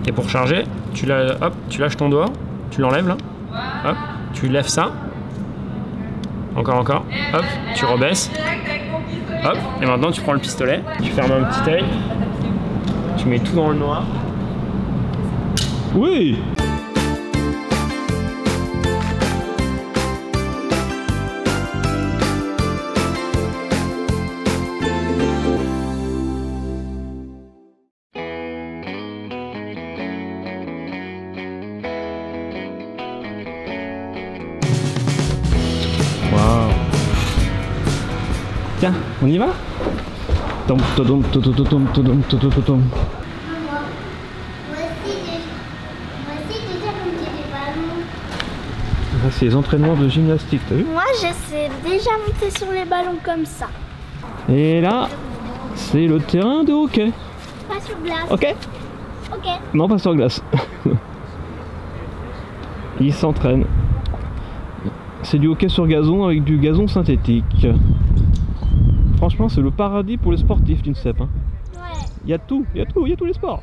Et pour charger, tu lâches ton doigt, tu l'enlèves là, hop, tu lèves ça, encore, hop, tu rebaisses, hop, et maintenant tu prends le pistolet, tu fermes un petit œil, tu mets tout dans le noir. Oui! Waouh! Tiens, on y va? Tom, tom, tom, tom, tom, tom, tom, tom, tom. C'est les entraînements de gymnastique, t'as vu? Moi, je sais déjà monter sur les ballons comme ça. Et là, c'est le terrain de hockey. Pas sur glace. Ok? Ok. Non, pas sur glace. Ils s'entraînent. C'est du hockey sur gazon avec du gazon synthétique. Franchement, c'est le paradis pour les sportifs d'INSEP. Hein. Ouais. Il y a tout, il y a tous les sports.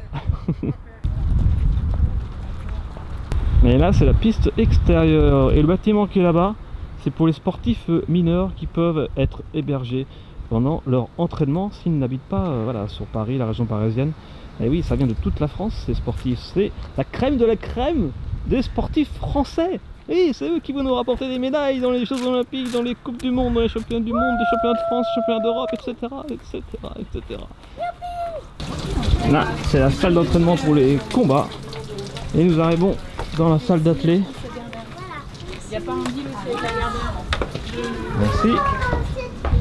Et là, c'est la piste extérieure. Et le bâtiment qui est là-bas, c'est pour les sportifs mineurs qui peuvent être hébergés pendant leur entraînement s'ils n'habitent pas voilà, sur Paris, la région parisienne. Et oui, ça vient de toute la France, ces sportifs. C'est la crème de la crème des sportifs français. Et c'est eux qui vont nous rapporter des médailles dans les Jeux Olympiques, dans les Coupes du Monde, dans les Championnats du Monde, les Championnats de France, Championnats d'Europe, etc. etc. Là, c'est la salle d'entraînement pour les combats. Et nous arrivons dans la salle d'athlée. Il n'y a pas un deal aussi avec la gardienne. Merci.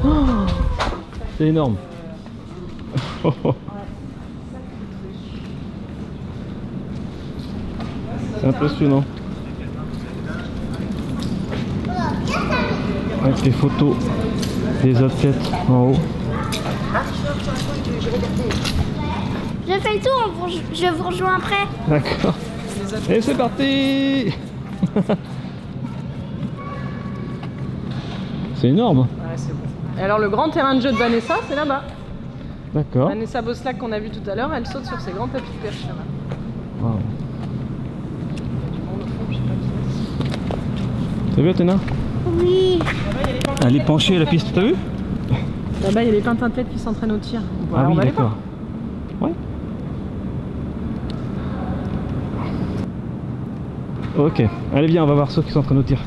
Oh, c'est énorme. C'est impressionnant. Avec les photos des athlètes en haut. Je fais le tour, je vous rejoins après. D'accord. Et c'est parti. C'est énorme. Ouais, c'est bon. Et alors le grand terrain de jeu de Vanessa, c'est là-bas. D'accord. Vanessa Boslac qu'on a vu tout à l'heure, elle saute sur ces grands tapis de perche là-bas. Wow. Du monde au fond, je sais pas qui T'as vu Athéna? Oui. Elle est penchée à la piste, t'as vu? c'est. Là-bas, il y a les pintins-têtes qui s'entraînent au tir. Voilà, Ah oui, on va aller d'accord. voir. Ouais. Ok, allez viens, on va voir ceux qui s'entraînent au tir.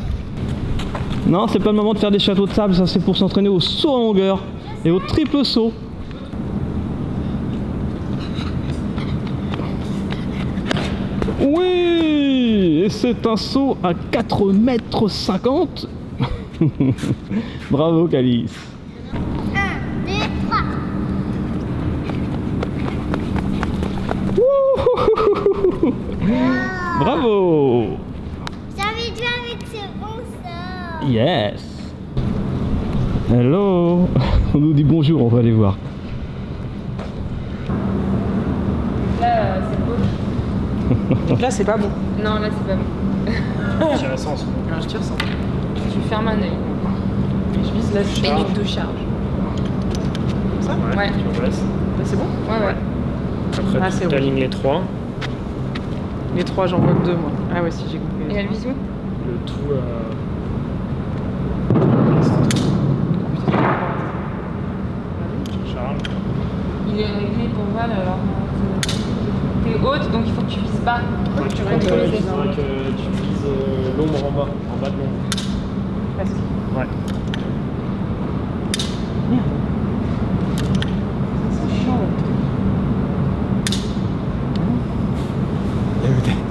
Non, c'est pas le moment de faire des châteaux de sable, ça c'est pour s'entraîner au saut en longueur et au triple saut. Oui, et c'est un saut à 4,50 m. Bravo Calice. 1, 2, 3. Wouhou. Bravo. J'ai envie de jouer avec ce bon ça. Yes. Hello. On nous dit bonjour, on va aller voir. Là, c'est beau. Donc là, c'est pas bon. Non, là, c'est pas bon. J'ai un sens. Alors, je tire sans. Je ferme un œil. Et je vise la technique de charge. Comme ça? Ouais. Tu rebaisses. Là, c'est bon? Ouais. Après, Ah, c'est tu alignes les trois. Les trois, j'en vois que deux, moi. Ah ouais, si, j'ai compris. Et elle vise où? Le tout. Charles. Il est réglé ton val alors. T'es haute donc il faut que tu vises bas. Ouais, tu règles faudrait les que tu vises l'ombre en bas de l'ombre. Presque. Ouais. C'est chaud.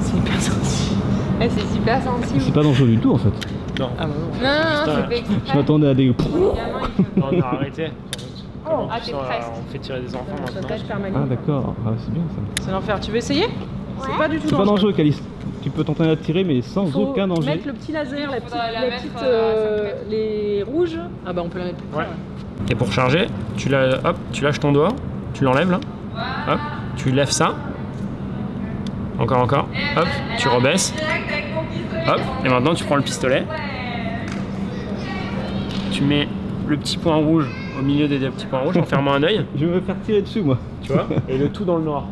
C'est hyper sensible. Ouais, c'est super sensible. C'est pas dangereux du tout en fait. Non. Ah bah non. Non, c'est pas Je exprès. m'attendais à des... Non, on a arrêté. Oh, En ah, plus, t'es presque. on fait tirer des enfants Ça maintenant. tâche permanente. Ah d'accord, ah, c'est bien ça. C'est l'enfer. Tu veux essayer? C'est pas du tout C'est pas dangereux Calice. Tu peux t'entraîner à tirer mais sans Faut aucun danger. mettre le petit laser, la petite, Faudrait la mettre, les rouges. Ah bah on peut la mettre plus près. Ouais. Et pour charger, tu lâches ton doigt, tu l'enlèves là, hop, tu lèves ça, encore, hop, tu rebaisses, hop, et maintenant tu prends le pistolet, tu mets le petit point rouge au milieu des deux petits points rouges en fermant un œil, Je vais me faire tirer dessus moi. tu vois, et le tout dans le noir,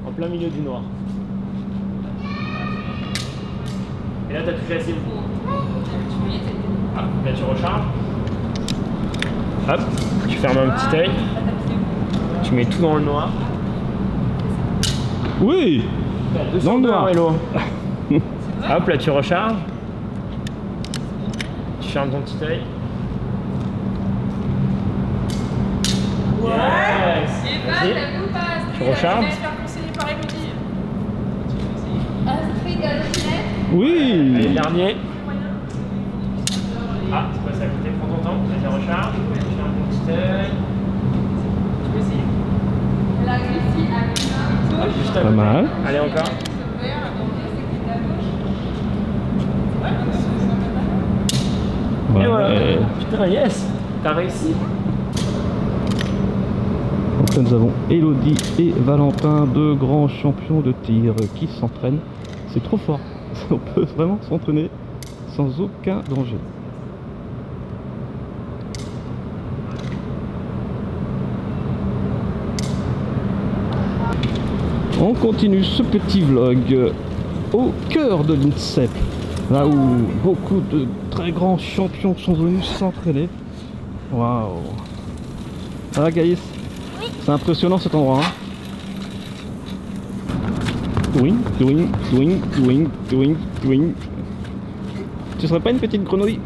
en plein milieu du noir. là, t'as touché la cible. Ah, là, tu recharges. Hop, tu fermes un petit œil. Tu mets tout dans le noir. Oui, dans le noir. Hello. Hop, là, tu recharges. Tu fermes ton petit œil. Yes. Vas-y. Tu recharges. Oui. Allez, dernier. Ah, c'est passé à côté, prends ton temps, vas-y, recharge. Tu fermes ton petit œil. Tu peux essayer. Hop, juste à Pas côté. mal. Allez, encore. Ouais. Et voilà. Putain, yes. T'as réussi. Donc là, nous avons Elodie et Valentin, deux grands champions de tir qui s'entraînent. C'est trop fort. On peut vraiment s'entraîner sans aucun danger. On continue ce petit vlog au cœur de l'INSEP, là où beaucoup de très grands champions sont venus s'entraîner. Waouh! Voilà Gaïs, c'est impressionnant cet endroit. Hein. Doing. Tu serais pas une petite grenouille?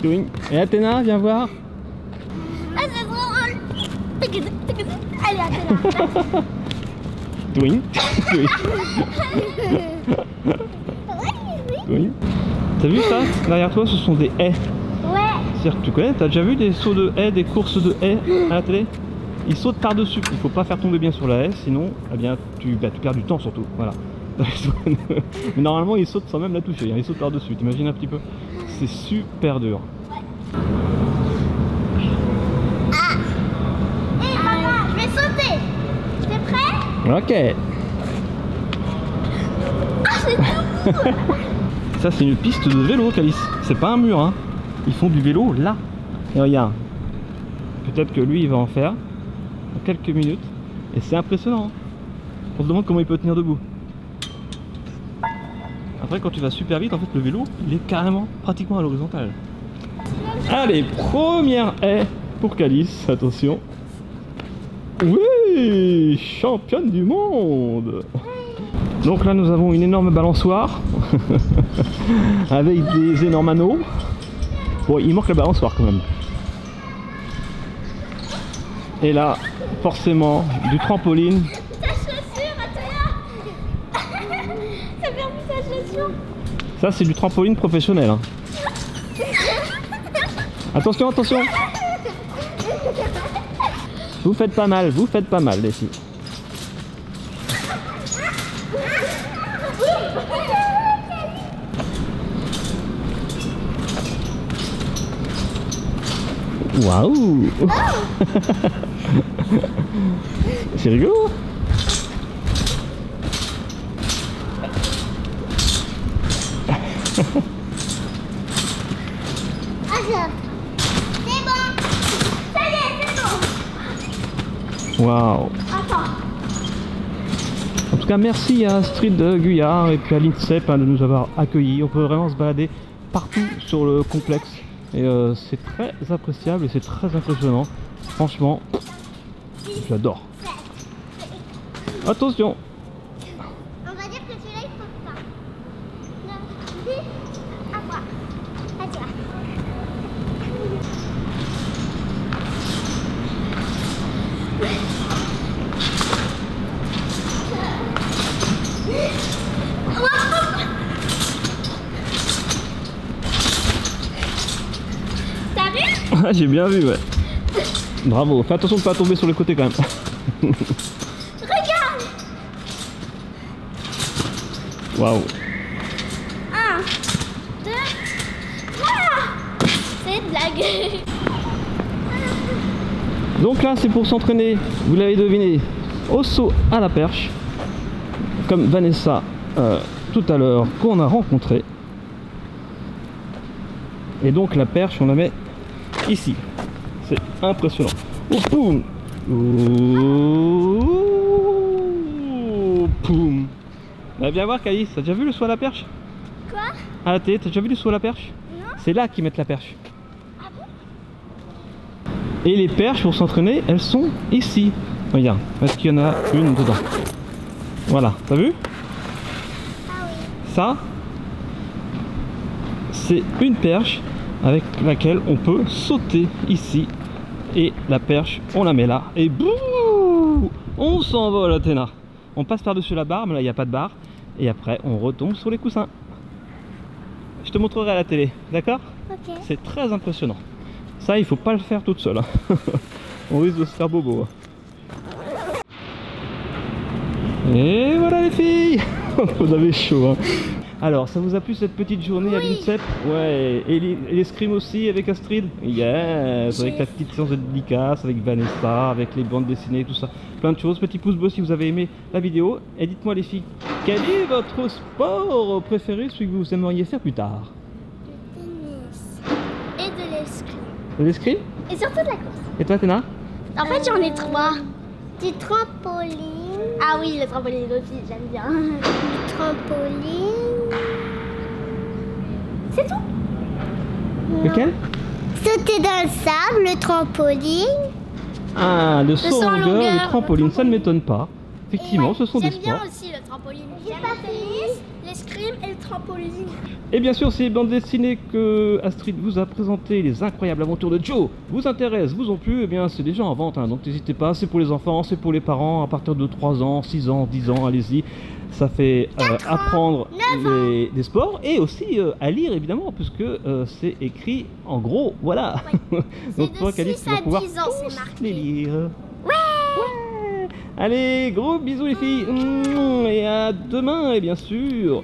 Doing. Et Athéna, viens voir. Ah, c'est drôle. Allez, attends. Doing. T'as vu ça? Derrière toi, ce sont des haies. Ouais. C'est-à-dire que tu connais, t'as déjà vu des sauts de haies, des courses de haies à la télé? Ils sautent par-dessus. Il faut pas faire tomber bien sur la haie, sinon eh bien, tu perds du temps surtout. Voilà. Mais normalement, ils sautent sans même la toucher. Ils sautent par-dessus. T'imagines un petit peu? C'est super dur. Hé, maman, je vais sauter. T'es prêt? Ok. Ah, c'est tout. Ça, c'est une piste de vélo, Calice. C'est pas un mur, hein. Ils font du vélo là. Et regarde. Peut-être que lui, il va en faire en quelques minutes. Et c'est impressionnant. Hein. On se demande comment il peut tenir debout. Après, quand tu vas super vite, en fait, le vélo, il est carrément pratiquement à l'horizontale. Allez, première haie pour Calice. Attention. Oui, championne du monde. Donc là, nous avons une énorme balançoire avec des énormes anneaux. Bon, il manque la balançoire quand même. Et là, forcément, du trampoline. Ta chaussure, attends. Ça perd plus ta chaussure. Ça, c'est du trampoline professionnel. Hein. Attention, attention. Vous faites pas mal, les filles. Waouh. C'est rigolo. C'est bon. Ça y est, c'est bon. Waouh. Attends. En tout cas, merci à Astrid Guyard et puis à l'INSEP de nous avoir accueillis. On peut vraiment se balader partout sur le complexe. Et c'est très appréciable et c'est très impressionnant. Franchement, j'adore. Attention. On va dire que celui-là, il faut pas. 9, 10, à moi. À toi. T'as vu? J'ai bien vu, ouais. Bravo. Fais attention de ne pas tomber sur les côtés quand même. Regarde. Waouh. 1, 2, 3. C'est une blague. Donc là, c'est pour s'entraîner, vous l'avez deviné, au saut à la perche. Comme Vanessa tout à l'heure qu'on a rencontré. Et donc la perche, on la met ici. C'est impressionnant. Oh, poum. Oh, poum. Viens voir, Caïs, t'as déjà vu le saut à la perche? Quoi? À la télé, t'as déjà vu les sauts à la perche? Non. C'est là qu'ils mettent la perche. Ah bon? Et les perches pour s'entraîner, elles sont ici. Regarde, est-ce qu'il y en a une dedans? Voilà, t'as vu? Ah oui. Ça, c'est une perche avec laquelle on peut sauter ici. Et la perche, on la met là. Et bouh, on s'envole, Athéna. On passe par-dessus la barre, mais là, il n'y a pas de barre. Et après, on retombe sur les coussins. Je te montrerai à la télé, d'accord? Ok. C'est très impressionnant. Ça, il faut pas le faire toute seule. Hein. On risque de se faire bobo. Hein. Et voilà les filles. Vous avez chaud. Hein. Alors, ça vous a plu cette petite journée à l'INSEP? Ouais. Et l'escrime aussi avec Astrid? Yes. Avec la petite séance de dédicace, avec Vanessa, avec les bandes dessinées, tout ça. Plein de choses. Petit pouce bleu si vous avez aimé la vidéo. Et dites-moi les filles, quel est votre sport préféré, celui que vous aimeriez faire plus tard? Du tennis. Et de l'escrime. De l'escrime? Et surtout de la course. Et toi, Théna? En fait, j'en ai 3. Du trampoline. Ah oui, le trampoline aussi, j'aime bien. Du trampoline. C'est tout? Lequel? Sauter dans le sable, le trampoline. Ah, le saut en longueur, le trampoline, ça ne m'étonne pas. Effectivement, ce sont des sports. J'aime bien aussi le trampoline. J'ai pas tennis, l'escrime et le trampoline. Et bien sûr, ces bandes dessinées que Astrid vous a présentées, les incroyables aventures de Joe, vous intéressent, vous ont plu, eh bien c'est déjà en vente, hein, donc n'hésitez pas, c'est pour les enfants, c'est pour les parents, à partir de 3 ans, 6 ans, 10 ans, allez-y. Ça fait apprendre des sports et aussi à lire évidemment, puisque c'est écrit en gros, voilà. Ouais. Donc toi, Calice, tu vas pouvoir tous les lire. Ouais. Allez, gros bisous les filles, et à demain, et bien sûr.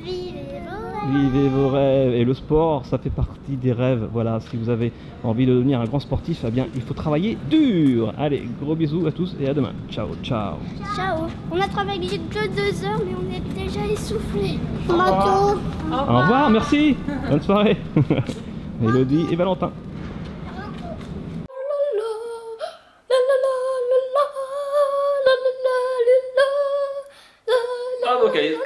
Vivez vos rêves. Et le sport, ça fait partie des rêves. Voilà, si vous avez envie de devenir un grand sportif, eh bien, il faut travailler dur. Allez, gros bisous à tous et à demain. Ciao, ciao. Ciao. On a travaillé que 2 heures, mais on est déjà essoufflés. Manteau. Au revoir, merci. Bonne soirée. Elodie et Valentin. Bravo, Calice.